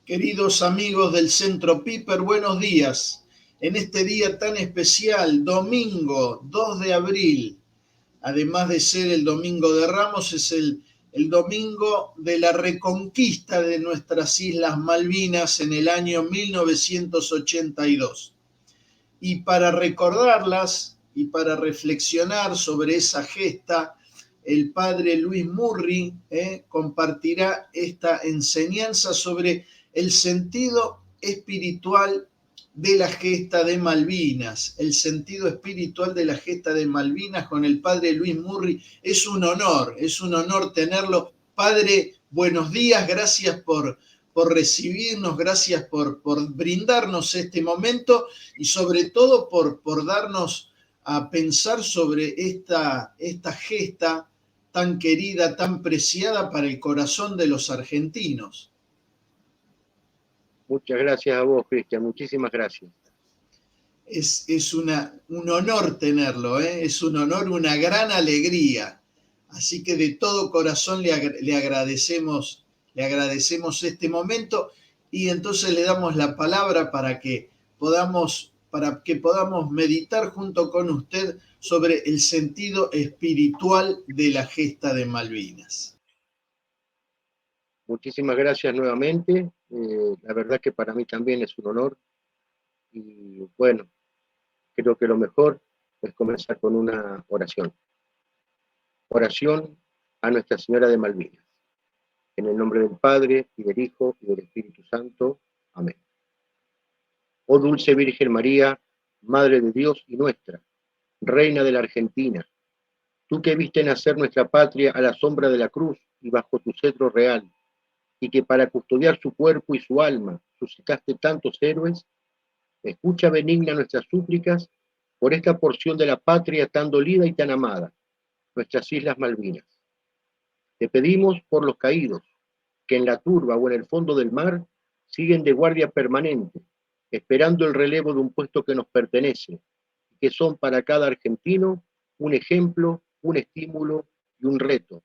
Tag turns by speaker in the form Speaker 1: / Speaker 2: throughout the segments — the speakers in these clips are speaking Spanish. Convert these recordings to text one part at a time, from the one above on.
Speaker 1: Queridos amigos del Centro Piper, buenos días. En este día tan especial, domingo 2 de abril, además de ser el Domingo de Ramos, es el domingo de la reconquista de nuestras Islas Malvinas en el año 1982. Y para recordarlas y para reflexionar sobre esa gesta, el padre Luis Murri compartirá esta enseñanza sobre el sentido espiritual de la gesta de Malvinas. El sentido espiritual de la gesta de Malvinas con el padre Luis Murri. Es un honor tenerlo. Padre, buenos días, gracias por recibirnos, gracias por brindarnos este momento y sobre todo por darnos a pensar sobre esta gesta tan querida, tan preciada para el corazón de los argentinos.
Speaker 2: Muchas gracias a vos, Cristian, muchísimas gracias.
Speaker 1: Es un honor tenerlo, es un honor, una gran alegría. Así que de todo corazón le agradecemos este momento y entonces le damos la palabra para que podamos meditar junto con usted sobre el sentido espiritual de la gesta de Malvinas.
Speaker 2: Muchísimas gracias nuevamente. La verdad que para mí también es un honor. Y bueno, creo que lo mejor es comenzar con una oración. Oración a Nuestra Señora de Malvinas. En el nombre del Padre, y del Hijo, y del Espíritu Santo. Amén. Oh dulce Virgen María, Madre de Dios y nuestra, Reina de la Argentina, tú que viste nacer nuestra patria a la sombra de la cruz y bajo tu cetro real, y que para custodiar su cuerpo y su alma suscitaste tantos héroes, escucha benigna nuestras súplicas por esta porción de la patria tan dolida y tan amada, nuestras Islas Malvinas. Te pedimos por los caídos, que en la turba o en el fondo del mar siguen de guardia permanente, esperando el relevo de un puesto que nos pertenece, y que son para cada argentino un ejemplo, un estímulo y un reto.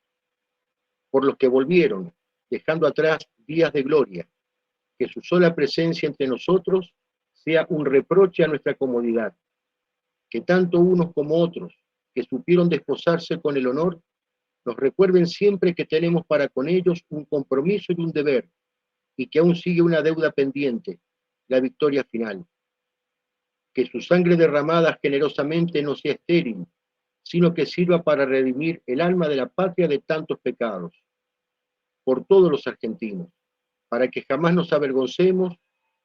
Speaker 2: Por los que volvieron, dejando atrás días de gloria, que su sola presencia entre nosotros sea un reproche a nuestra comodidad, que tanto unos como otros, que supieron desposarse con el honor, nos recuerden siempre que tenemos para con ellos un compromiso y un deber, y que aún sigue una deuda pendiente, la victoria final. Que su sangre derramada generosamente no sea estéril, sino que sirva para redimir el alma de la patria de tantos pecados. Por todos los argentinos, para que jamás nos avergoncemos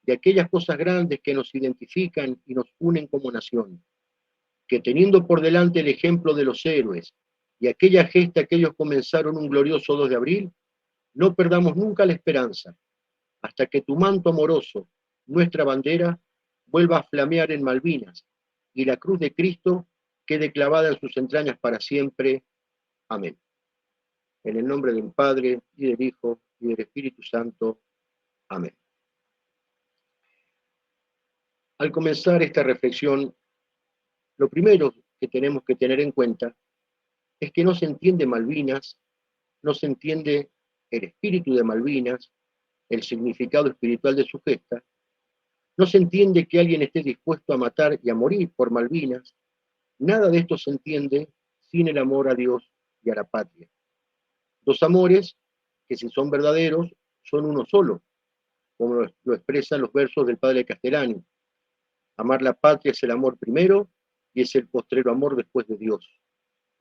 Speaker 2: de aquellas cosas grandes que nos identifican y nos unen como nación. Que teniendo por delante el ejemplo de los héroes y aquella gesta que ellos comenzaron un glorioso 2 de abril, no perdamos nunca la esperanza, hasta que tu manto amoroso, nuestra bandera, vuelva a flamear en Malvinas y la cruz de Cristo quede clavada en sus entrañas para siempre. Amén. En el nombre del Padre, y del Hijo, y del Espíritu Santo. Amén. Al comenzar esta reflexión, lo primero que tenemos que tener en cuenta es que no se entiende Malvinas, no se entiende el espíritu de Malvinas, el significado espiritual de su gesta, no se entiende que alguien esté dispuesto a matar y a morir por Malvinas, nada de esto se entiende sin el amor a Dios y a la patria. Dos amores que si son verdaderos son uno solo, como lo expresan los versos del padre Castellani. Amar la patria es el amor primero y es el postrero amor después de Dios.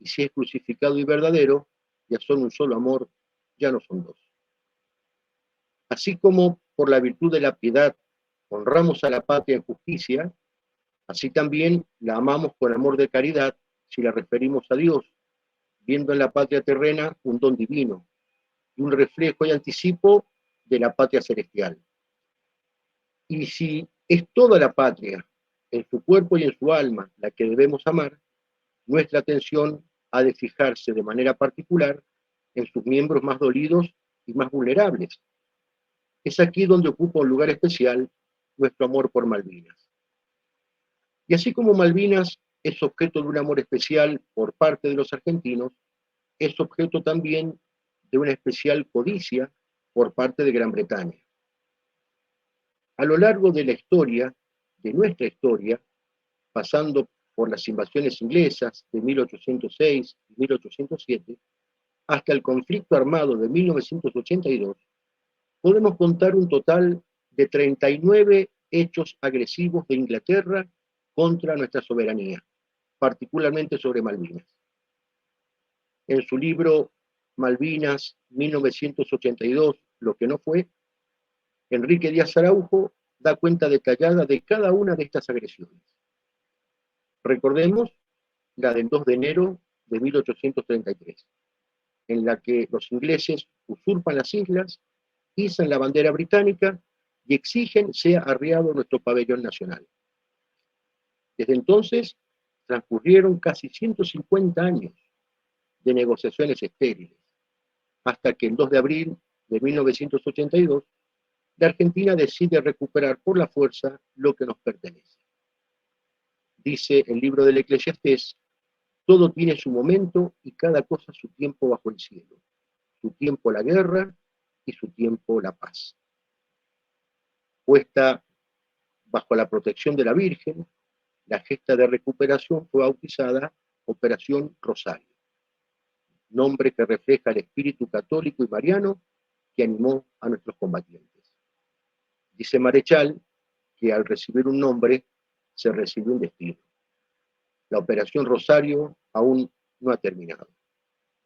Speaker 2: Y si es crucificado y verdadero, ya son un solo amor, ya no son dos. Así como por la virtud de la piedad honramos a la patria en justicia, así también la amamos con amor de caridad si la referimos a Dios, viendo en la patria terrena un don divino y un reflejo y anticipo de la patria celestial. Y si es toda la patria, en su cuerpo y en su alma, la que debemos amar, nuestra atención ha de fijarse de manera particular en sus miembros más dolidos y más vulnerables. Es aquí donde ocupa un lugar especial nuestro amor por Malvinas. Y así como Malvinas es objeto de un amor especial por parte de los argentinos, es objeto también de una especial codicia por parte de Gran Bretaña. A lo largo de la historia, de nuestra historia, pasando por las invasiones inglesas de 1806 y 1807, hasta el conflicto armado de 1982, podemos contar un total de 39 hechos agresivos de Inglaterra contra nuestra soberanía, particularmente sobre Malvinas. En su libro Malvinas 1982, lo que no fue, Enrique Díaz Araujo da cuenta detallada de cada una de estas agresiones. Recordemos la del 2 de enero de 1833, en la que los ingleses usurpan las islas, izan la bandera británica y exigen sea arriado nuestro pabellón nacional. Desde entonces transcurrieron casi 150 años de negociaciones estériles, hasta que el 2 de abril de 1982 la Argentina decide recuperar por la fuerza lo que nos pertenece. Dice el libro del Eclesiastés: todo tiene su momento y cada cosa su tiempo bajo el cielo. Su tiempo la guerra y su tiempo la paz. Puesta bajo la protección de la Virgen, la gesta de recuperación fue bautizada Operación Rosario, nombre que refleja el espíritu católico y mariano que animó a nuestros combatientes. Dice Marechal que al recibir un nombre se recibe un destino. La Operación Rosario aún no ha terminado.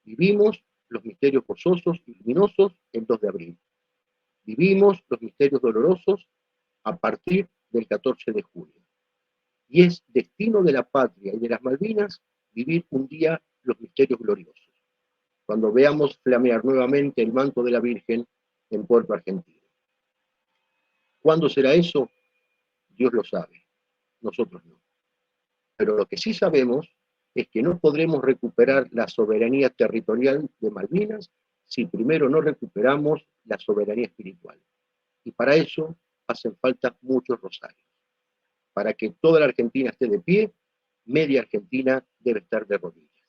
Speaker 2: Vivimos los misterios gozosos y luminosos el 2 de abril. Vivimos los misterios dolorosos a partir del 14 de julio. Y es destino de la patria y de las Malvinas vivir un día los misterios gloriosos, cuando veamos flamear nuevamente el manto de la Virgen en Puerto Argentino. ¿Cuándo será eso? Dios lo sabe, nosotros no. Pero lo que sí sabemos es que no podremos recuperar la soberanía territorial de Malvinas si primero no recuperamos la soberanía espiritual. Y para eso hacen falta muchos rosarios. Para que toda la Argentina esté de pie, media Argentina debe estar de rodillas.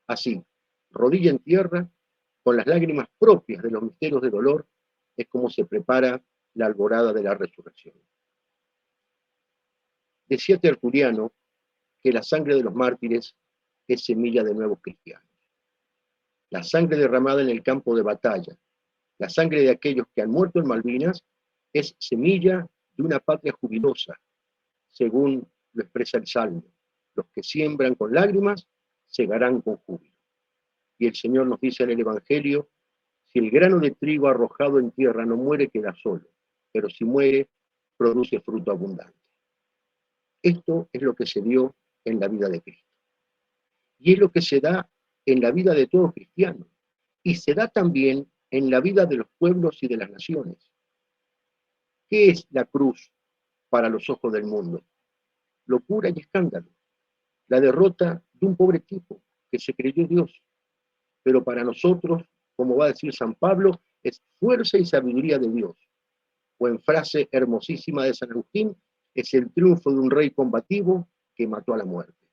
Speaker 2: Así, rodilla en tierra, con las lágrimas propias de los misterios de dolor, es como se prepara la alborada de la resurrección. Decía Tertuliano que la sangre de los mártires es semilla de nuevos cristianos. La sangre derramada en el campo de batalla, la sangre de aquellos que han muerto en Malvinas, es semilla de una patria jubilosa, según lo expresa el Salmo. Los que siembran con lágrimas, segarán con júbilo. Y el Señor nos dice en el Evangelio: si el grano de trigo arrojado en tierra no muere, queda solo, pero si muere, produce fruto abundante. Esto es lo que se dio en la vida de Cristo. Y es lo que se da en la vida de todo cristiano. Y se da también en la vida de los pueblos y de las naciones. ¿Qué es la cruz para los ojos del mundo? Locura y escándalo. La derrota de un pobre tipo que se creyó Dios. Pero para nosotros, como va a decir San Pablo, es fuerza y sabiduría de Dios. O en frase hermosísima de San Agustín, es el triunfo de un rey combativo que mató a la muerte.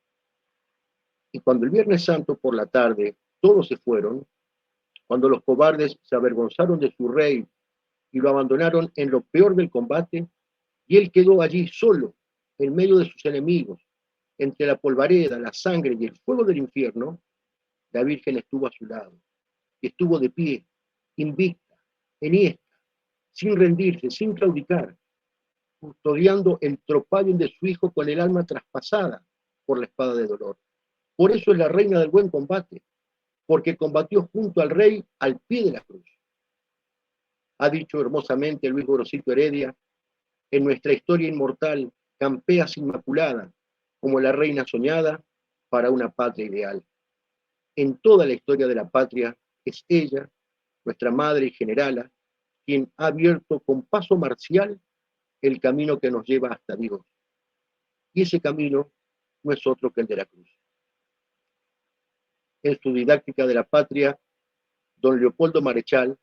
Speaker 2: Y cuando el Viernes Santo por la tarde todos se fueron, cuando los cobardes se avergonzaron de su rey y lo abandonaron en lo peor del combate, y él quedó allí solo, en medio de sus enemigos, entre la polvareda, la sangre y el fuego del infierno, la Virgen estuvo a su lado, y estuvo de pie, invicta, enhiesta, sin rendirse, sin claudicar, custodiando el tropallo de su hijo con el alma traspasada por la espada de dolor. Por eso es la reina del buen combate, porque combatió junto al rey al pie de la cruz. Ha dicho hermosamente Luis Gorosito Heredia: en nuestra historia inmortal campeas inmaculada, como la reina soñada para una patria ideal. En toda la historia de la patria es ella, nuestra madre y generala, quien ha abierto con paso marcial el camino que nos lleva hasta Dios. Y ese camino no es otro que el de la cruz. En su didáctica de la patria, don Leopoldo Marechal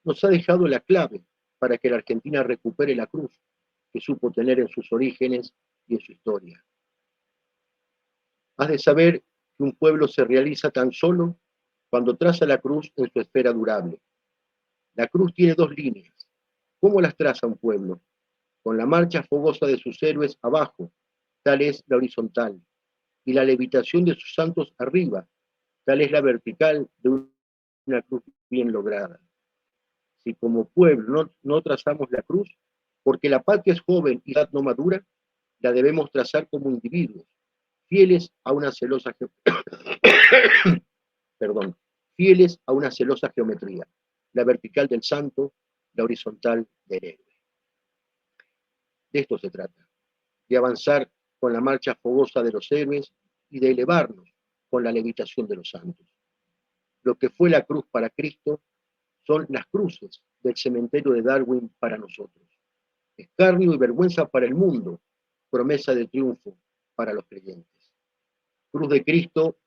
Speaker 2: nos ha dejado la clave para que la Argentina recupere la cruz que supo tener en sus orígenes y en su historia. Has de saber que un pueblo se realiza tan solo cuando traza la cruz en su esfera durable. La cruz tiene dos líneas. ¿Cómo las traza un pueblo? con la marcha fogosa de sus héroes abajo, tal es la horizontal, y la levitación de sus santos arriba, tal es la vertical de una cruz bien lograda. Si como pueblo no trazamos la cruz, porque la patria es joven y la edad no madura, la debemos trazar como individuos, fieles a una celosa perdón, fieles a una celosa geometría, la vertical del santo, la horizontal del héroe. De esto se trata, de avanzar con la marcha fogosa de los héroes y de elevarnos con la levitación de los santos. Lo que fue la cruz para Cristo son las cruces del cementerio de Darwin para nosotros. Escarnio y vergüenza para el mundo, promesa de triunfo para los creyentes. Cruz de Cristo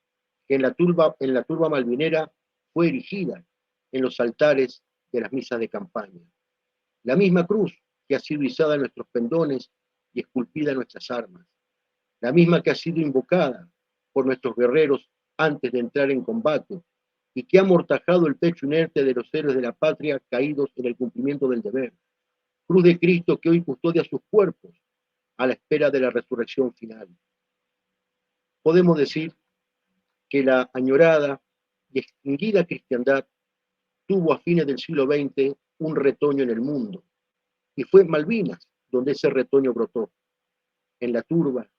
Speaker 2: que en la turba malvinera fue erigida en los altares de las misas de campaña. La misma cruz que ha sido izada en nuestros pendones y esculpida en nuestras armas. La misma que ha sido invocada por nuestros guerreros antes de entrar en combate y que ha amortajado el pecho inerte de los héroes de la patria caídos en el cumplimiento del deber. Cruz de Cristo que hoy custodia sus cuerpos a la espera de la resurrección final. Podemos decir que la añorada y extinguida cristiandad tuvo a fines del siglo XX un retoño en el mundo, y fue en Malvinas donde ese retoño brotó. En la turba,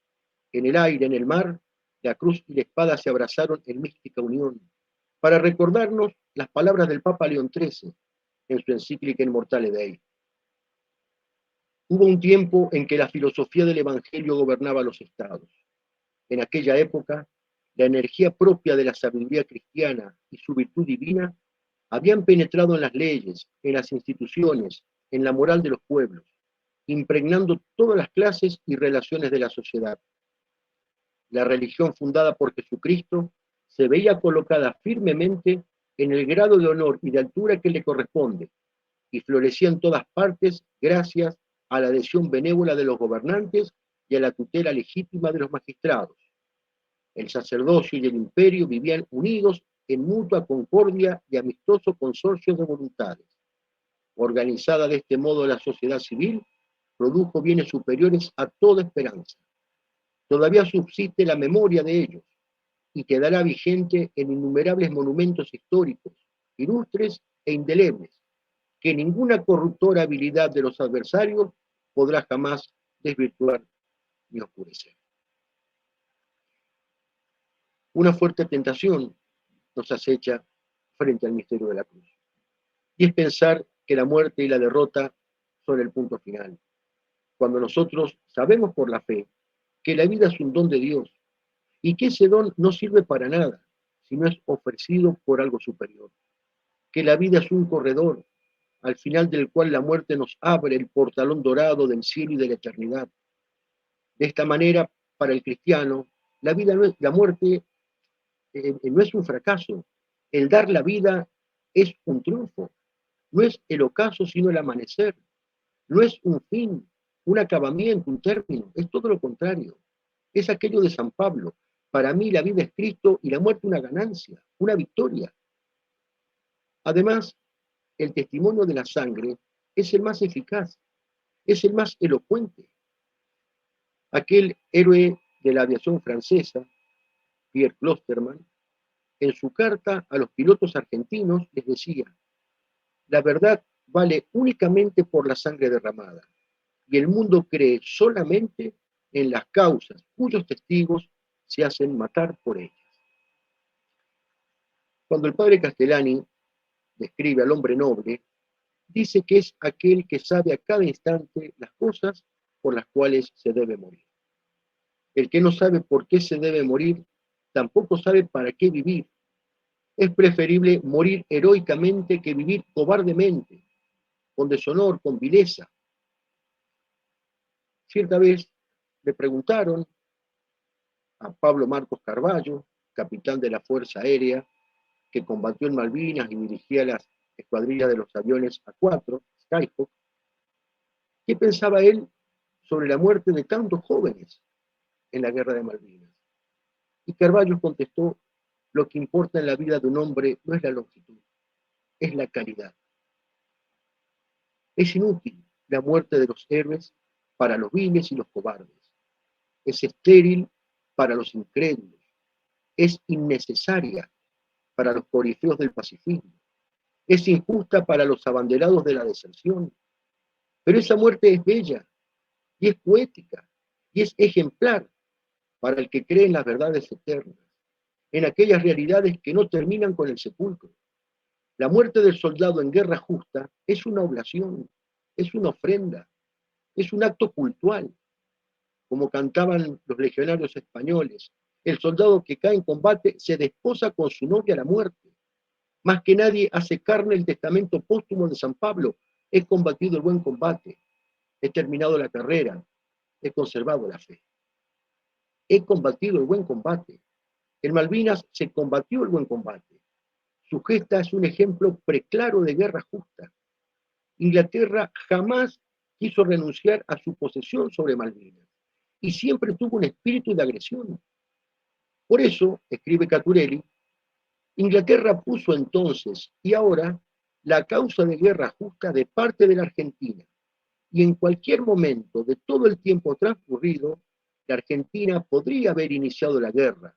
Speaker 2: en el aire, en el mar, la cruz y la espada se abrazaron en mística unión, para recordarnos las palabras del Papa León XIII en su encíclica Immortale Dei. Hubo un tiempo en que la filosofía del Evangelio gobernaba los estados. En aquella época, la energía propia de la sabiduría cristiana y su virtud divina habían penetrado en las leyes, en las instituciones, en la moral de los pueblos, impregnando todas las clases y relaciones de la sociedad. La religión fundada por Jesucristo se veía colocada firmemente en el grado de honor y de altura que le corresponde, y florecía en todas partes gracias a la adhesión benévola de los gobernantes y a la tutela legítima de los magistrados. El sacerdocio y el imperio vivían unidos en mutua concordia y amistoso consorcio de voluntades. Organizada de este modo la sociedad civil, produjo bienes superiores a toda esperanza. Todavía subsiste la memoria de ellos y quedará vigente en innumerables monumentos históricos, ilustres e indelebles, que ninguna corruptora habilidad de los adversarios podrá jamás desvirtuar ni oscurecer. Una fuerte tentación nos acecha frente al misterio de la cruz. Y es pensar que la muerte y la derrota son el punto final. Cuando nosotros sabemos por la fe que la vida es un don de Dios y que ese don no sirve para nada, sino es ofrecido por algo superior. Que la vida es un corredor al final del cual la muerte nos abre el portalón dorado del cielo y de la eternidad. De esta manera, para el cristiano, la muerte no es un fracaso. El dar la vida es un triunfo. No es el ocaso, sino el amanecer. No es un fin, un acabamiento, un término. Es todo lo contrario. Es aquello de San Pablo. Para mí la vida es Cristo y la muerte una ganancia, una victoria. Además, el testimonio de la sangre es el más eficaz, es el más elocuente. Aquel héroe de la aviación francesa, Pierre Klosterman, en su carta a los pilotos argentinos les decía: la verdad vale únicamente por la sangre derramada, y el mundo cree solamente en las causas cuyos testigos se hacen matar por ellas. Cuando el padre Castellani describe al hombre noble, dice que es aquel que sabe a cada instante las cosas por las cuales se debe morir. El que no sabe por qué se debe morir, tampoco sabe para qué vivir. Es preferible morir heroicamente que vivir cobardemente, con deshonor, con vileza. Cierta vez le preguntaron a Pablo Marcos Carballo, capitán de la Fuerza Aérea, que combatió en Malvinas y dirigía las escuadrillas de los aviones A4, Skyhawk, qué pensaba él sobre la muerte de tantos jóvenes en la guerra de Malvinas. Y Carballo contestó: lo que importa en la vida de un hombre no es la longitud, es la calidad. Es inútil la muerte de los héroes para los viles y los cobardes, es estéril para los incrédulos, es innecesaria para los corifeos del pacifismo, es injusta para los abanderados de la deserción, pero esa muerte es bella y es poética y es ejemplar para el que cree en las verdades eternas, en aquellas realidades que no terminan con el sepulcro. La muerte del soldado en guerra justa es una oblación, es una ofrenda, es un acto cultual, como cantaban los legionarios españoles. El soldado que cae en combate se desposa con su novia a la muerte. Más que nadie hace carne el testamento póstumo de San Pablo. He combatido el buen combate, he terminado la carrera, he conservado la fe. He combatido el buen combate. En Malvinas se combatió el buen combate. Su gesta es un ejemplo preclaro de guerra justa. Inglaterra jamás quiso renunciar a su posesión sobre Malvinas y siempre tuvo un espíritu de agresión. Por eso, escribe Caturelli, Inglaterra puso entonces y ahora la causa de guerra justa de parte de la Argentina, y en cualquier momento de todo el tiempo transcurrido, la Argentina podría haber iniciado la guerra,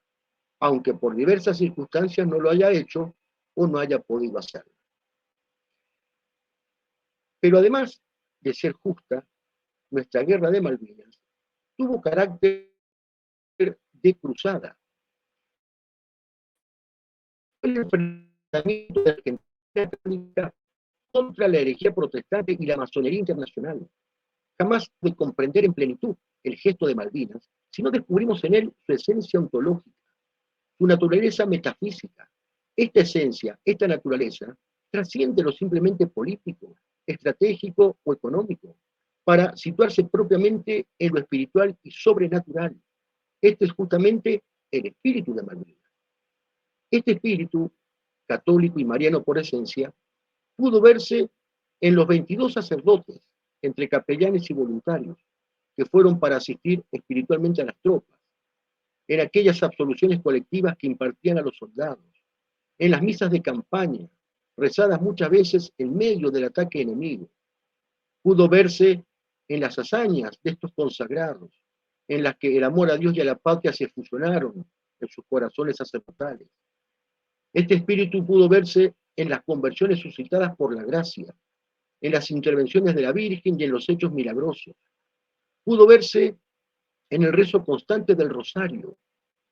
Speaker 2: aunque por diversas circunstancias no lo haya hecho o no haya podido hacerlo. Pero además de ser justa, nuestra guerra de Malvinas tuvo carácter de cruzada. El enfrentamiento de Argentina contra la herejía protestante y la masonería internacional. Jamás de comprender en plenitud el gesto de Malvinas, si no descubrimos en él su esencia ontológica, su naturaleza metafísica. Esta esencia, esta naturaleza, trasciende lo simplemente político, estratégico o económico, para situarse propiamente en lo espiritual y sobrenatural. Este es justamente el espíritu de Malvinas. Este espíritu, católico y mariano por esencia, pudo verse en los 22 sacerdotes, entre capellanes y voluntarios, que fueron para asistir espiritualmente a las tropas, en aquellas absoluciones colectivas que impartían a los soldados, en las misas de campaña, rezadas muchas veces en medio del ataque enemigo. Pudo verse en las hazañas de estos consagrados, en las que el amor a Dios y a la patria se fusionaron en sus corazones sacerdotales. Este espíritu pudo verse en las conversiones suscitadas por la gracia, en las intervenciones de la Virgen y en los hechos milagrosos. Pudo verse en el rezo constante del rosario,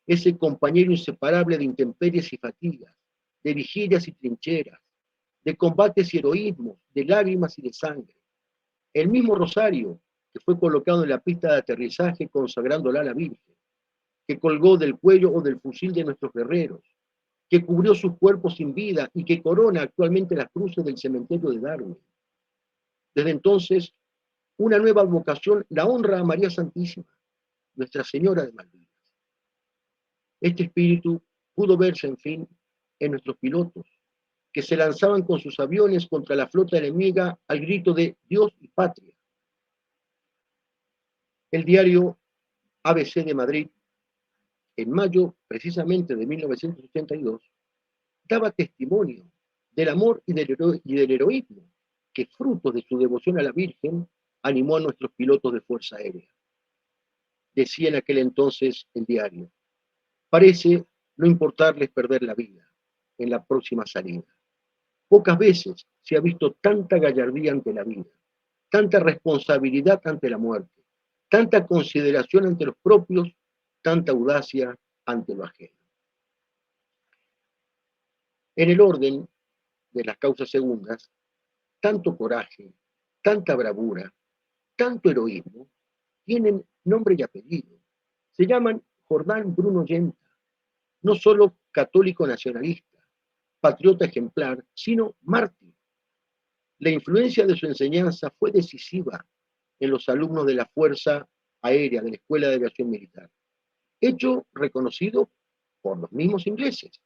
Speaker 2: ese compañero inseparable de intemperies y fatigas, de vigilias y trincheras, de combates y heroísmos, de lágrimas y de sangre. El mismo rosario que fue colocado en la pista de aterrizaje consagrándola a la Virgen, que colgó del cuello o del fusil de nuestros guerreros, que cubrió sus cuerpos sin vida y que corona actualmente las cruces del cementerio de Darwin. Desde entonces, una nueva advocación la honra a María Santísima, Nuestra Señora de Malvinas. Este espíritu pudo verse, en fin, en nuestros pilotos, que se lanzaban con sus aviones contra la flota enemiga al grito de Dios y patria. El diario ABC de Madrid, en mayo precisamente de 1982, daba testimonio del amor y del heroísmo que, fruto de su devoción a la Virgen, animó a nuestros pilotos de Fuerza Aérea. Decía en aquel entonces el diario, parece no importarles perder la vida en la próxima salida. Pocas veces se ha visto tanta gallardía ante la vida, tanta responsabilidad ante la muerte, tanta consideración ante los propios, tanta audacia ante lo ajeno. En el orden de las causas segundas, tanto coraje, tanta bravura, tanto heroísmo, tienen nombre y apellido. Se llaman Jordán Bruno Yenta, no solo católico nacionalista, patriota ejemplar, sino mártir. La influencia de su enseñanza fue decisiva en los alumnos de la Fuerza Aérea de la Escuela de Aviación Militar, hecho reconocido por los mismos ingleses.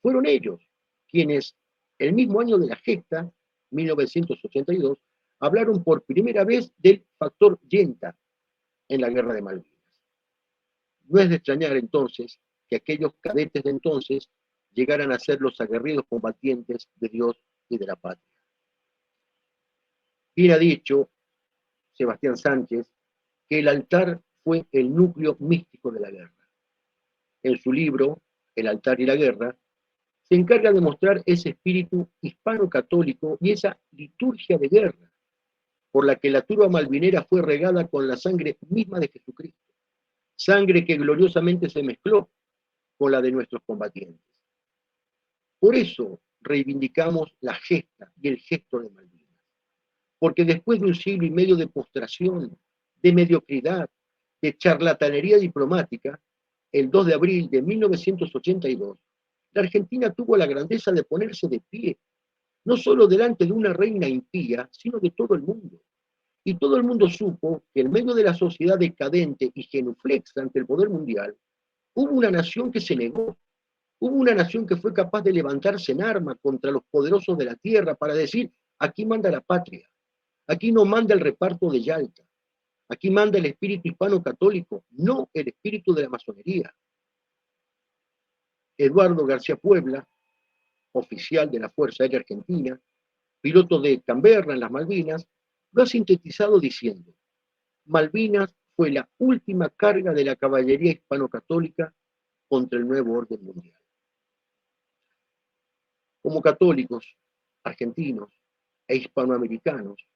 Speaker 2: Fueron ellos quienes, el mismo año de la gesta, 1982, hablaron por primera vez del factor Yenta en la Guerra de Malvinas. No es de extrañar entonces que aquellos cadetes de entonces llegaran a ser los aguerridos combatientes de Dios y de la patria. Bien ha dicho Sebastián Sánchez que el altar fue el núcleo místico de la guerra. En su libro, El altar y la guerra, se encarga de mostrar ese espíritu hispano-católico y esa liturgia de guerra por la que la turba malvinera fue regada con la sangre misma de Jesucristo, sangre que gloriosamente se mezcló con la de nuestros combatientes. Por eso reivindicamos la gesta y el gesto de Malvinas, porque después de un siglo y medio de postración, de mediocridad, de charlatanería diplomática, el 2 de abril de 1982, la Argentina tuvo la grandeza de ponerse de pie, no solo delante de una reina impía, sino de todo el mundo. Y todo el mundo supo que en medio de la sociedad decadente y genuflexa ante el poder mundial, hubo una nación que se negó, hubo una nación que fue capaz de levantarse en arma contra los poderosos de la tierra para decir, aquí manda la patria, aquí no manda el reparto de Yalta, aquí manda el espíritu hispano católico, no el espíritu de la masonería. Eduardo García Puebla, oficial de la Fuerza Aérea Argentina, piloto de Canberra en las Malvinas, lo ha sintetizado diciendo, Malvinas fue la última carga de la caballería hispano-católica contra el nuevo orden mundial. Como católicos, argentinos e hispanoamericanos,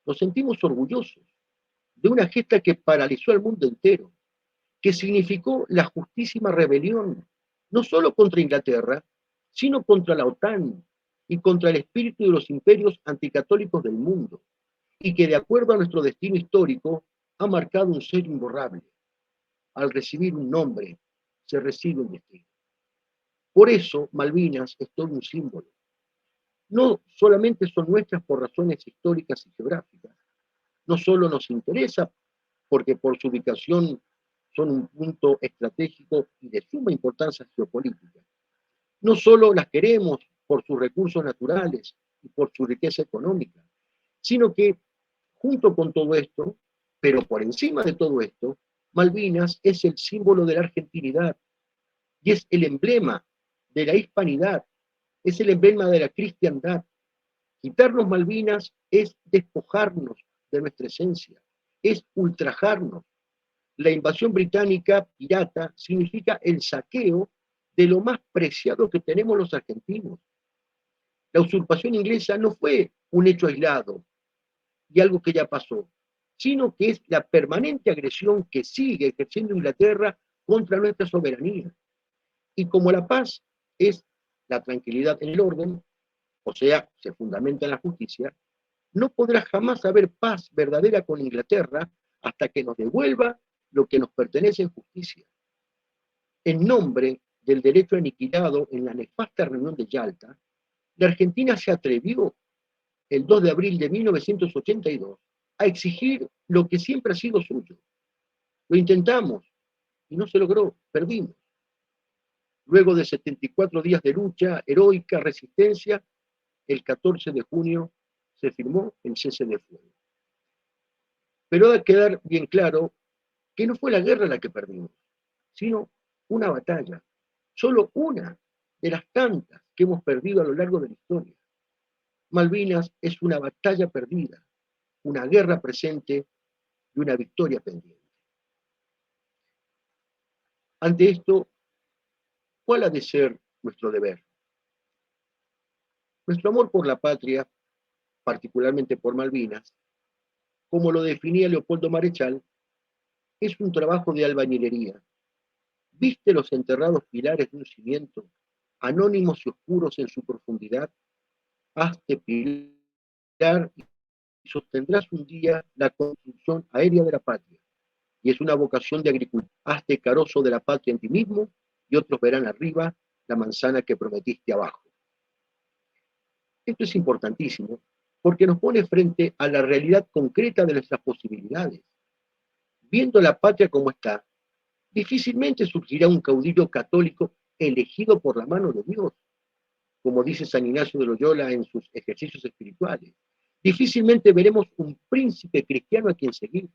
Speaker 2: nos sentimos orgullosos de una gesta que paralizó al mundo entero, que significó la justísima rebelión, no solo contra Inglaterra, sino contra la OTAN y contra el espíritu de los imperios anticatólicos del mundo, y que de acuerdo a nuestro destino histórico ha marcado un sello imborrable. Al recibir un nombre, se recibe un destino. Por eso, Malvinas es todo un símbolo. No solamente son nuestras por razones históricas y geográficas, no solo nos interesa porque por su ubicación son un punto estratégico y de suma importancia geopolítica. No solo las queremos por sus recursos naturales y por su riqueza económica, sino que junto con todo esto, pero por encima de todo esto, Malvinas es el símbolo de la argentinidad y es el emblema de la hispanidad, es el emblema de la cristiandad. Quitarnos Malvinas es despojarnos de nuestra esencia, es ultrajarnos. La invasión británica pirata significa el saqueo de lo más preciado que tenemos los argentinos. La usurpación inglesa no fue un hecho aislado y algo que ya pasó, sino que es la permanente agresión que sigue ejerciendo Inglaterra contra nuestra soberanía. Y como la paz es la tranquilidad en el orden, o sea, se fundamenta en la justicia, no podrá jamás haber paz verdadera con Inglaterra hasta que nos devuelva lo que nos pertenece en justicia. En nombre del derecho aniquilado en la nefasta reunión de Yalta, la Argentina se atrevió el 2 de abril de 1982 a exigir lo que siempre ha sido suyo. Lo intentamos y no se logró, perdimos. Luego de 74 días de lucha, heroica resistencia, el 14 de junio se firmó el cese de fuego. Pero ha de quedar bien claro que no fue la guerra la que perdimos, sino una batalla, solo una de las tantas que hemos perdido a lo largo de la historia. Malvinas es una batalla perdida, una guerra presente y una victoria pendiente. Ante esto, ¿cuál ha de ser nuestro deber? Nuestro amor por la patria, particularmente por Malvinas, como lo definía Leopoldo Marechal, es un trabajo de albañilería. ¿Viste los enterrados pilares de un cimiento, anónimos y oscuros en su profundidad? Hazte pilar y sostendrás un día la construcción aérea de la patria. Y es una vocación de agricultor. Hazte carozo de la patria en ti mismo y otros verán arriba la manzana que prometiste abajo. Esto es importantísimo porque nos pone frente a la realidad concreta de nuestras posibilidades. Viendo la patria como está, difícilmente surgirá un caudillo católico elegido por la mano de Dios, como dice San Ignacio de Loyola en sus ejercicios espirituales. Difícilmente veremos un príncipe cristiano a quien seguir,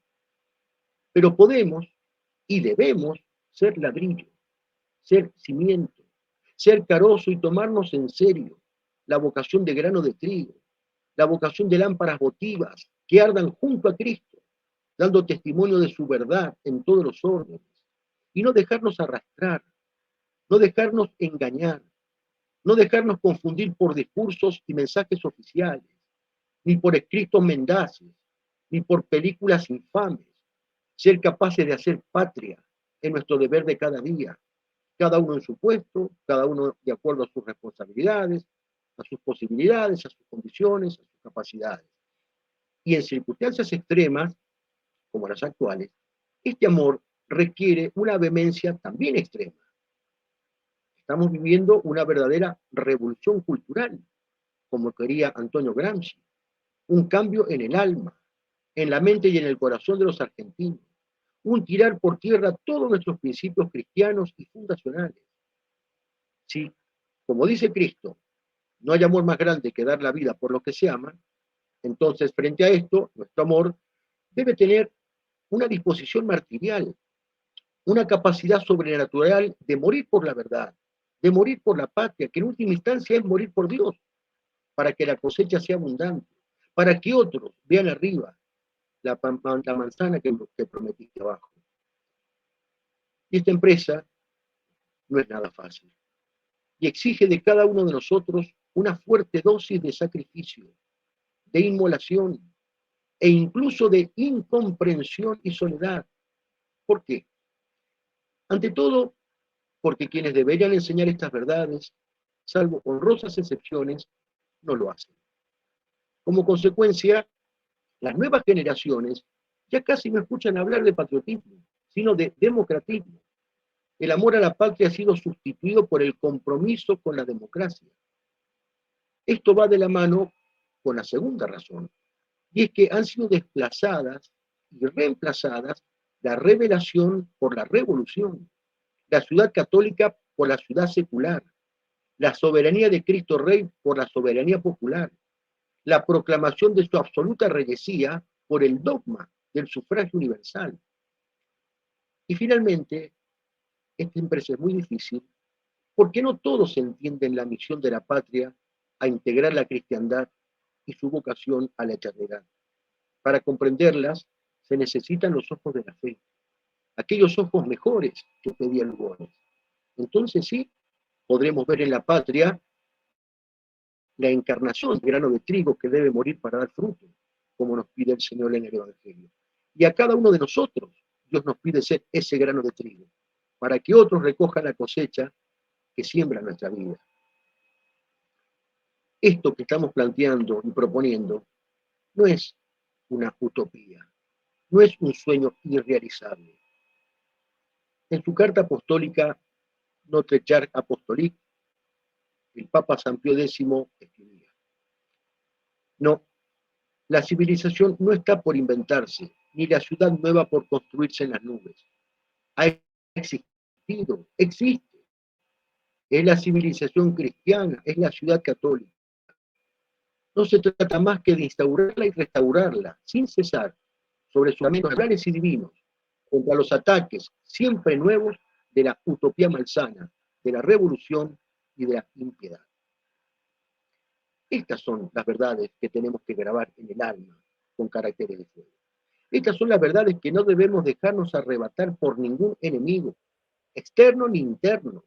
Speaker 2: pero podemos y debemos ser ladrillo, ser cimiento, ser carozo y tomarnos en serio la vocación de grano de trigo, la vocación de lámparas votivas que ardan junto a Cristo, dando testimonio de su verdad en todos los órdenes, y no dejarnos arrastrar, no dejarnos engañar, no dejarnos confundir por discursos y mensajes oficiales, ni por escritos mendaces, ni por películas infames, ser capaces de hacer patria en nuestro deber de cada día, cada uno en su puesto, cada uno de acuerdo a sus responsabilidades, a sus posibilidades, a sus condiciones, a sus capacidades. Y en circunstancias extremas, como las actuales, este amor requiere una vehemencia también extrema. Estamos viviendo una verdadera revolución cultural, como quería Antonio Gramsci, un cambio en el alma, en la mente y en el corazón de los argentinos, un tirar por tierra todos nuestros principios cristianos y fundacionales. Si, como dice Cristo, no hay amor más grande que dar la vida por lo que se ama, entonces frente a esto, nuestro amor debe tener una disposición martirial, una capacidad sobrenatural de morir por la verdad, de morir por la patria, que en última instancia es morir por Dios, para que la cosecha sea abundante, para que otros vean arriba la manzana que prometiste abajo. Y esta empresa no es nada fácil y exige de cada uno de nosotros una fuerte dosis de sacrificio, de inmolación e incluso de incomprensión y soledad. ¿Por qué? Ante todo, porque quienes deberían enseñar estas verdades, salvo honrosas excepciones, no lo hacen. Como consecuencia, las nuevas generaciones ya casi no escuchan hablar de patriotismo, sino de democratismo. El amor a la patria ha sido sustituido por el compromiso con la democracia. Esto va de la mano con la segunda razón, y es que han sido desplazadas y reemplazadas la revelación por la revolución, la ciudad católica por la ciudad secular, la soberanía de Cristo Rey por la soberanía popular, la proclamación de su absoluta reyesía por el dogma del sufragio universal. Y finalmente, esta empresa es muy difícil porque no todos entienden la misión de la patria a integrar la cristiandad y su vocación a la eternidad. Para comprenderlas, se necesitan los ojos de la fe, aquellos ojos mejores que pedía Lugones. Entonces sí, podremos ver en la patria la encarnación del grano de trigo que debe morir para dar fruto, como nos pide el Señor en el Evangelio. Y a cada uno de nosotros, Dios nos pide ser ese grano de trigo, para que otros recojan la cosecha que siembra nuestra vida. Esto que estamos planteando y proponiendo no es una utopía, no es un sueño irrealizable. En su carta apostólica, Notre Charte Apostolique, el Papa San Pío X escribía: no, la civilización no está por inventarse, ni la ciudad nueva por construirse en las nubes. Ha existido, existe. Es la civilización cristiana, es la ciudad católica. No se trata más que de instaurarla y restaurarla, sin cesar, sobre sus fundamentos naturales y divinos, contra los ataques siempre nuevos de la utopía malsana, de la revolución y de la impiedad. Estas son las verdades que tenemos que grabar en el alma con caracteres de fuego. Estas son las verdades que no debemos dejarnos arrebatar por ningún enemigo, externo ni interno,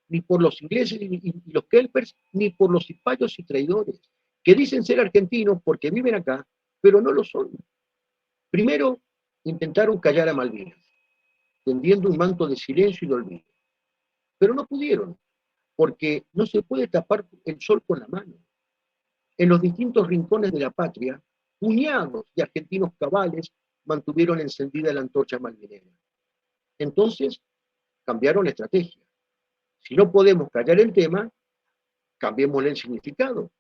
Speaker 2: ni por los ingleses y los kelpers, ni por los cipayos y traidores, que dicen ser argentinos porque viven acá, pero no lo son. Primero, intentaron callar a Malvinas, tendiendo un manto de silencio y de olvido, pero no pudieron, porque no se puede tapar el sol con la mano. En los distintos rincones de la patria, puñados de argentinos cabales mantuvieron encendida la antorcha malvinera. Entonces, cambiaron la estrategia. Si no podemos callar el tema, cambiémosle el significado,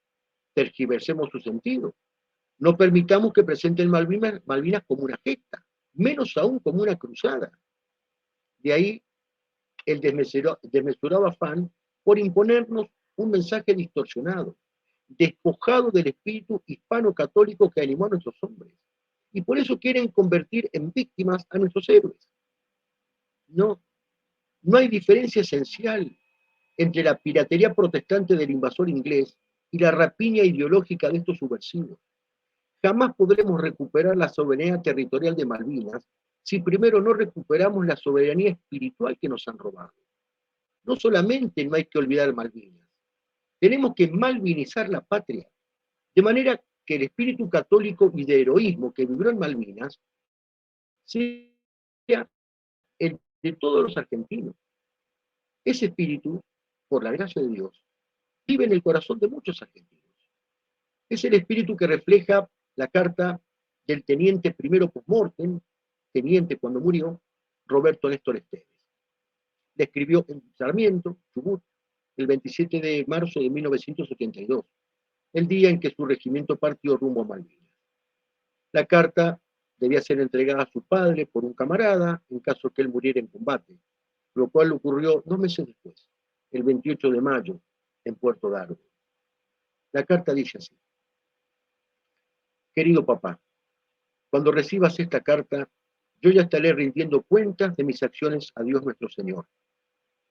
Speaker 2: tergiversemos su sentido. No permitamos que presenten Malvinas como una gesta, menos aún como una cruzada. De ahí el desmesurado afán por imponernos un mensaje distorsionado, despojado del espíritu hispano-católico que animó a nuestros hombres. Y por eso quieren convertir en víctimas a nuestros héroes. No, no hay diferencia esencial entre la piratería protestante del invasor inglés y la rapiña ideológica de estos subversivos. Jamás podremos recuperar la soberanía territorial de Malvinas si primero no recuperamos la soberanía espiritual que nos han robado. No solamente no hay que olvidar Malvinas, tenemos que malvinizar la patria, de manera que el espíritu católico y de heroísmo que vibró en Malvinas sea el de todos los argentinos. Ese espíritu, por la gracia de Dios, vive en el corazón de muchos argentinos. Es el espíritu que refleja la carta del teniente primero post-mortem, teniente cuando murió, Roberto Néstor Esteves. La escribió en Sarmiento, Chubut, el 27 de marzo de 1972, el día en que su regimiento partió rumbo a Malvinas. La carta debía ser entregada a su padre por un camarada en caso que él muriera en combate, lo cual ocurrió 2 meses después, el 28 de mayo, en Puerto Darwin. La carta dice así: querido papá, cuando recibas esta carta, yo ya estaré rindiendo cuentas de mis acciones a Dios nuestro Señor.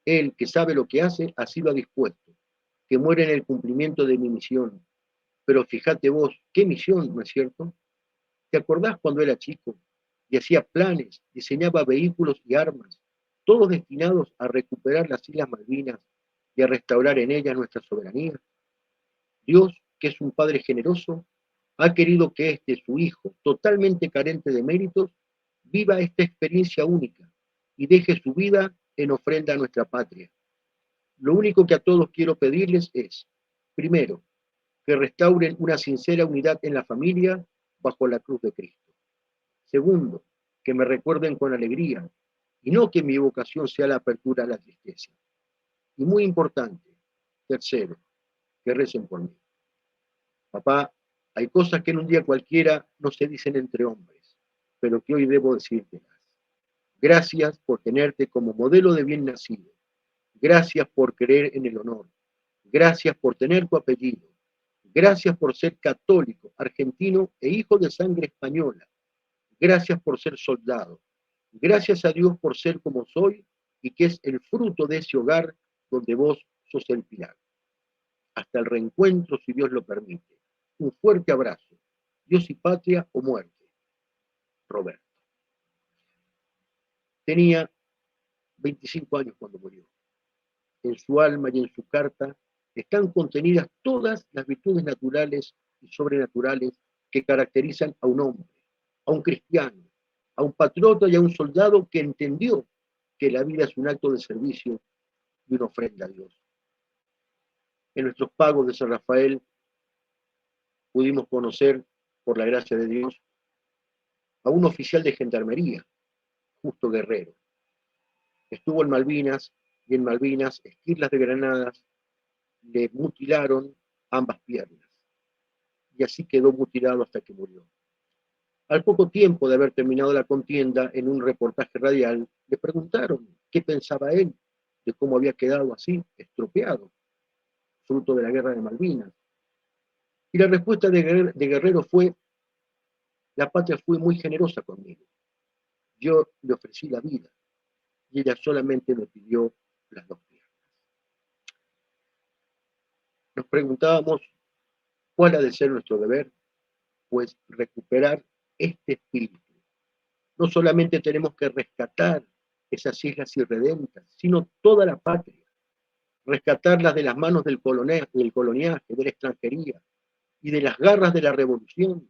Speaker 2: Él, que sabe lo que hace, así lo ha dispuesto, que muere en el cumplimiento de mi misión. Pero fíjate vos, ¿qué misión, no es cierto? ¿Te acordás cuando era chico y hacía planes, diseñaba vehículos y armas, todos destinados a recuperar las Islas Malvinas y a restaurar en ellas nuestra soberanía? Dios, que es un Padre generoso, ha querido que su Hijo, totalmente carente de méritos, viva esta experiencia única y deje su vida en ofrenda a nuestra patria. Lo único que a todos quiero pedirles es, primero, que restauren una sincera unidad en la familia bajo la cruz de Cristo. Segundo, que me recuerden con alegría y no que mi vocación sea la apertura a la tristeza. Y muy importante, tercero, que recen por mí. Papá, hay cosas que en un día cualquiera no se dicen entre hombres, pero que hoy debo decírtelas. Gracias por tenerte como modelo de bien nacido. Gracias por creer en el honor. Gracias por tener tu apellido. Gracias por ser católico, argentino e hijo de sangre española. Gracias por ser soldado. Gracias a Dios por ser como soy y que es el fruto de ese hogar donde vos sos el pilar. Hasta el reencuentro, si Dios lo permite. Un fuerte abrazo. Dios y patria o muerte. Roberto. Tenía 25 años cuando murió. En su alma y en su carta están contenidas todas las virtudes naturales y sobrenaturales que caracterizan a un hombre, a un cristiano, a un patriota y a un soldado que entendió que la vida es un acto de servicio y una ofrenda a Dios. En nuestros pagos de San Rafael pudimos conocer, por la gracia de Dios, a un oficial de gendarmería, Justo Guerrero. Estuvo en Malvinas y en Malvinas, esquirlas de granadas le mutilaron ambas piernas y así quedó mutilado hasta que murió. Al poco tiempo de haber terminado la contienda, en un reportaje radial, le preguntaron qué pensaba él de cómo había quedado así, estropeado, fruto de la guerra de Malvinas. Y la respuesta de Guerrero fue: la patria fue muy generosa conmigo. Yo le ofrecí la vida y ella solamente me pidió las 2 piernas. Nos preguntábamos cuál ha de ser nuestro deber, pues recuperar este espíritu. No solamente tenemos que rescatar esas islas irredentas, sino toda la patria, rescatarlas de las manos del coloniaje, de la extranjería y de las garras de la revolución.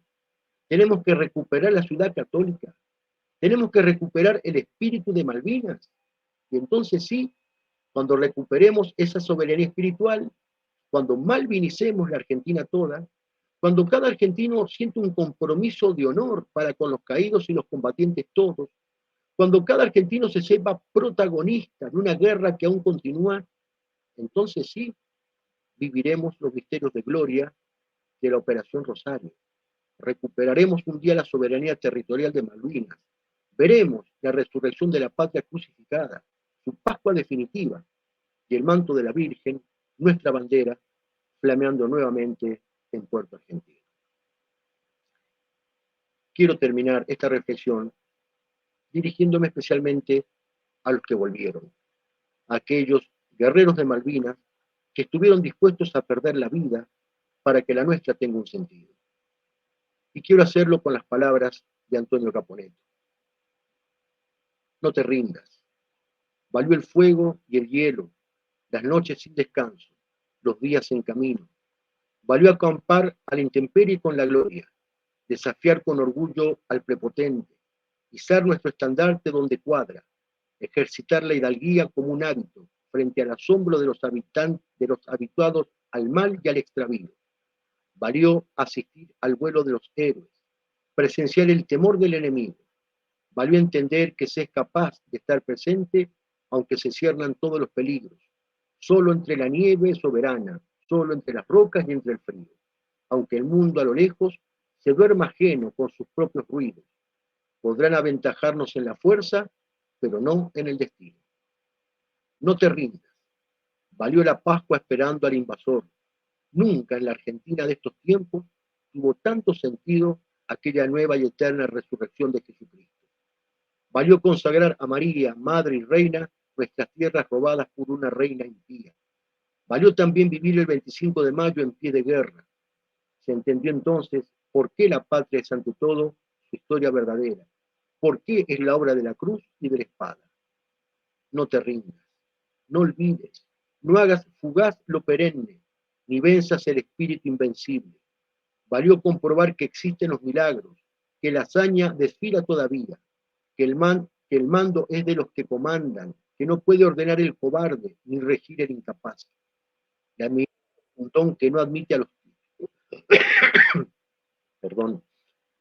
Speaker 2: Tenemos que recuperar la ciudad católica, tenemos que recuperar el espíritu de Malvinas. Y entonces sí, cuando recuperemos esa soberanía espiritual, cuando malvinicemos la Argentina toda, cuando cada argentino siente un compromiso de honor para con los caídos y los combatientes todos, cuando cada argentino se sepa protagonista de una guerra que aún continúa, entonces sí, viviremos los misterios de gloria de la Operación Rosario. Recuperaremos un día la soberanía territorial de Malvinas. Veremos la resurrección de la patria crucificada, su Pascua definitiva y el manto de la Virgen, nuestra bandera, flameando nuevamente en Puerto Argentino. Quiero terminar esta reflexión dirigiéndome especialmente a los que volvieron, a aquellos guerreros de Malvinas que estuvieron dispuestos a perder la vida para que la nuestra tenga un sentido. Y quiero hacerlo con las palabras de Antonio Caponeto. No te rindas. Valió el fuego y el hielo, las noches sin descanso, los días en camino. Valió acampar a la intemperie con la gloria, desafiar con orgullo al prepotente, izar nuestro estandarte donde cuadra, ejercitar la hidalguía como un hábito frente al asombro de los habituados al mal y al extravío. Valió asistir al vuelo de los héroes, presenciar el temor del enemigo. Valió entender que se es capaz de estar presente aunque se ciernan todos los peligros, solo entre la nieve soberana, solo entre las rocas y entre el frío, aunque el mundo a lo lejos se duerma ajeno con sus propios ruidos. Podrán aventajarnos en la fuerza, pero no en el destino. No te rindas. Valió la Pascua esperando al invasor. Nunca en la Argentina de estos tiempos tuvo tanto sentido aquella nueva y eterna resurrección de Jesucristo. Valió consagrar a María, Madre y Reina, nuestras tierras robadas por una reina impía. Valió también vivir el 25 de mayo en pie de guerra. Se entendió entonces por qué la patria es ante todo su historia verdadera, por qué es la obra de la cruz y de la espada. No te rindas, no olvides, no hagas fugaz lo perenne, ni venzas el espíritu invencible. Valió comprobar que existen los milagros, que la hazaña desfila todavía, que el mando es de los que comandan, que no puede ordenar el cobarde ni regir el incapaz. La mirilla es un don que no admite a los perdón.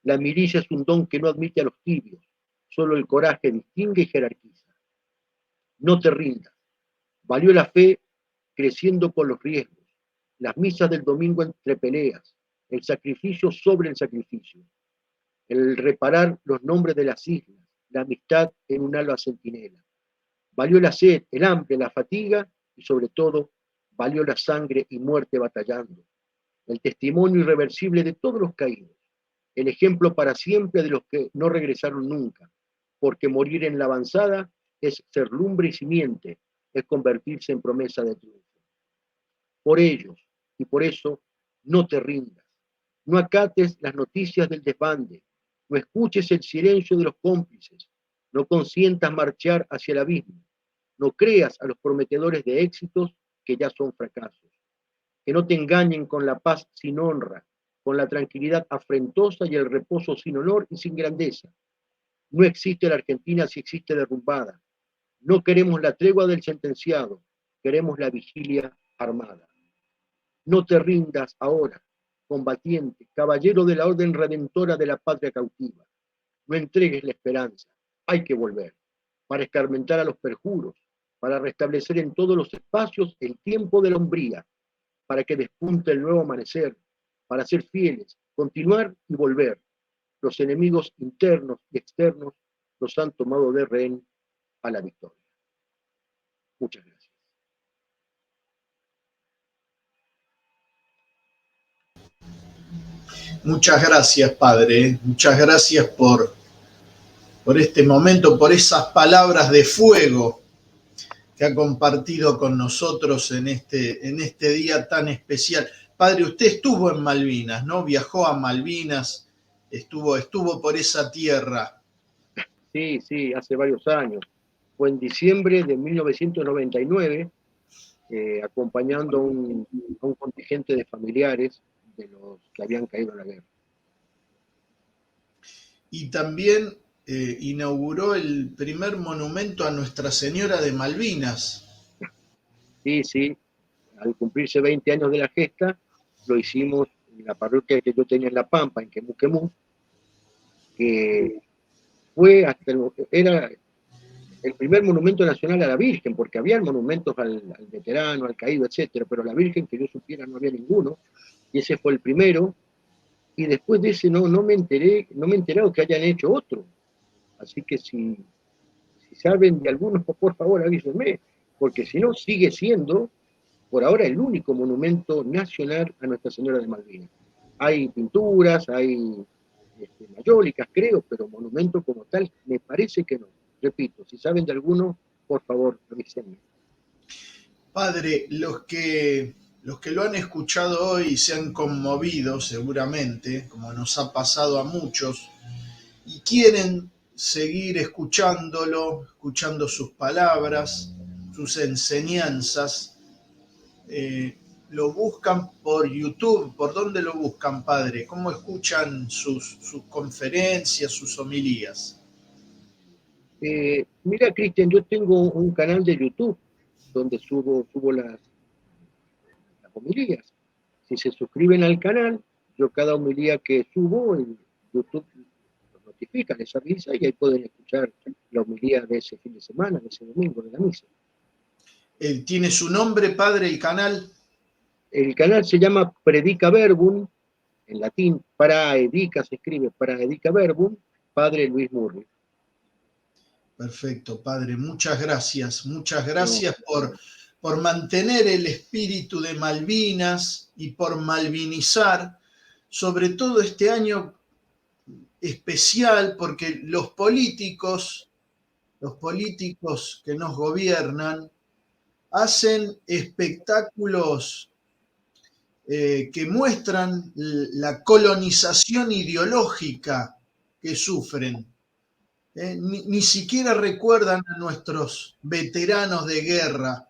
Speaker 2: La mirilla es un don que no admite a los tibios. Solo el coraje distingue y jerarquiza. No te rindas. Valió la fe creciendo con los riesgos, las misas del domingo entre peleas, el sacrificio sobre el sacrificio, el reparar los nombres de las islas, la amistad en un alba centinela. Valió la sed, el hambre, la fatiga y sobre todo valió la sangre y muerte batallando, el testimonio irreversible de todos los caídos, el ejemplo para siempre de los que no regresaron nunca, porque morir en la avanzada es ser lumbre y simiente, es convertirse en promesa de triunfo. Por ellos y por eso no te rindas, no acates las noticias del desbande, no escuches el silencio de los cómplices, no consientas marchar hacia el abismo, no creas a los prometedores de éxitos que ya son fracasos, que no te engañen con la paz sin honra, con la tranquilidad afrentosa y el reposo sin honor y sin grandeza. No existe la Argentina si existe derrumbada. No queremos la tregua del sentenciado, queremos la vigilia armada. No te rindas ahora, combatiente, caballero de la orden redentora de la patria cautiva. No entregues la esperanza, hay que volver, para escarmentar a los perjuros, para restablecer en todos los espacios el tiempo de la hombría, para que despunte el nuevo amanecer, para ser fieles, continuar y volver. Los enemigos internos y externos los han tomado de rehén a la victoria. Muchas gracias.
Speaker 1: Muchas gracias, Padre. Muchas gracias por este momento, por esas palabras de fuego que ha compartido con nosotros en este día tan especial. Padre, usted estuvo en Malvinas, ¿no? Viajó a Malvinas, estuvo por esa tierra.
Speaker 2: Sí, hace varios años. Fue en diciembre de 1999, acompañando a un contingente de familiares de los que habían caído en la guerra.
Speaker 1: Y también inauguró el primer monumento a Nuestra Señora de Malvinas.
Speaker 2: Sí, al cumplirse 20 años de la gesta, lo hicimos en la parroquia que yo tenía en La Pampa, en Quemú, que fue era el primer monumento nacional a la Virgen, porque había monumentos al veterano, al caído, etcétera, pero a la Virgen que yo supiera no había ninguno, y ese fue el primero, y después de ese no me he enterado que hayan hecho otro, así que si saben de algunos, por favor avísenme, porque si no sigue siendo por ahora el único monumento nacional a Nuestra Señora de Malvinas. Hay pinturas, hay mayólicas, creo, pero monumento como tal, me parece que no. Repito, si saben de alguno, por favor, avísenme.
Speaker 1: Padre, los que los que lo han escuchado hoy se han conmovido seguramente, como nos ha pasado a muchos, y quieren seguir escuchándolo, escuchando sus palabras, sus enseñanzas. Lo buscan por YouTube. ¿Por dónde lo buscan, padre? ¿Cómo escuchan sus conferencias, sus homilías?
Speaker 2: Mira, Cristian, yo tengo un canal de YouTube donde subo las homilías. Si se suscriben al canal, yo cada homilía que subo, en YouTube los notifica, les avisa y ahí pueden escuchar la homilía de ese fin de semana, de ese domingo, de la misa.
Speaker 1: ¿Tiene su nombre, padre, el canal?
Speaker 2: El canal se llama Predica Verbum, en latín, Praedica, se escribe Praedica Verbum, Padre Luis Murri.
Speaker 1: Perfecto, padre. Muchas gracias. Muchas
Speaker 2: No,
Speaker 1: gracias por mantener el espíritu de Malvinas y por malvinizar, sobre todo este año especial, porque los políticos que nos gobiernan, hacen espectáculos que muestran la colonización ideológica que sufren. Ni siquiera recuerdan a nuestros veteranos de guerra.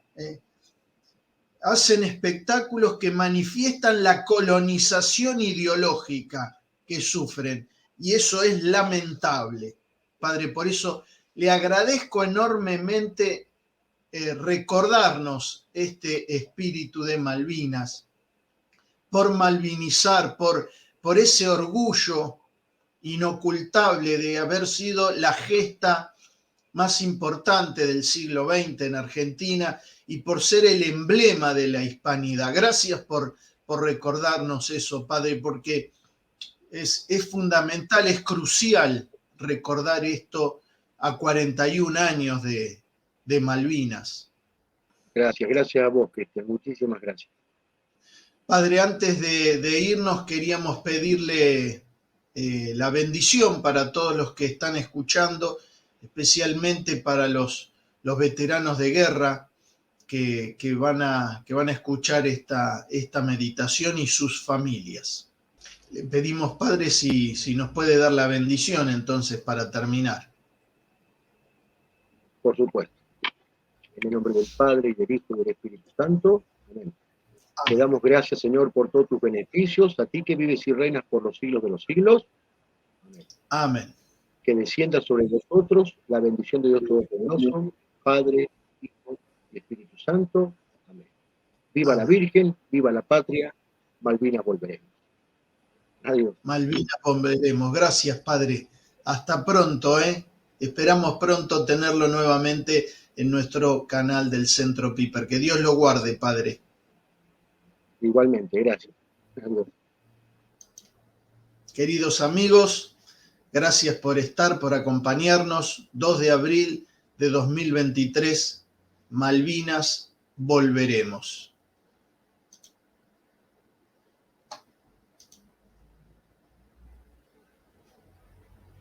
Speaker 1: Hacen espectáculos que manifiestan la colonización ideológica que sufren. Y eso es lamentable, padre. Por eso le agradezco enormemente recordarnos este espíritu de Malvinas, por malvinizar, por ese orgullo inocultable de haber sido la gesta más importante del siglo XX en Argentina y por ser el emblema de la hispanidad. Gracias por recordarnos eso, padre, porque es fundamental, es crucial recordar esto a 41 años de Malvinas.
Speaker 2: Gracias a vos, Cristian, muchísimas gracias.
Speaker 1: Padre, antes de irnos queríamos pedirle la bendición para todos los que están escuchando, especialmente para los veteranos de guerra que van a escuchar esta meditación y sus familias. Le pedimos, Padre, si nos puede dar la bendición entonces para terminar.
Speaker 2: Por supuesto. En el nombre del Padre, y del Hijo, y del Espíritu Santo. Amén. Te damos gracias, Señor, por todos tus beneficios, a ti que vives y reinas por los siglos de los siglos. Amén.
Speaker 1: Amén.
Speaker 2: Que descienda sobre nosotros la bendición de Dios Todopoderoso, Padre, Hijo y Espíritu Santo. Amén. Viva la Virgen, viva la patria, Malvinas volveremos. Adiós.
Speaker 1: Malvinas volveremos. Gracias, Padre. Hasta pronto, ¿eh? Esperamos pronto tenerlo nuevamente en nuestro canal del Centro Piper. Que Dios lo guarde, Padre.
Speaker 2: Igualmente, gracias. Adiós.
Speaker 1: Queridos amigos, gracias por estar, por acompañarnos. 2 de abril de 2023, Malvinas, volveremos.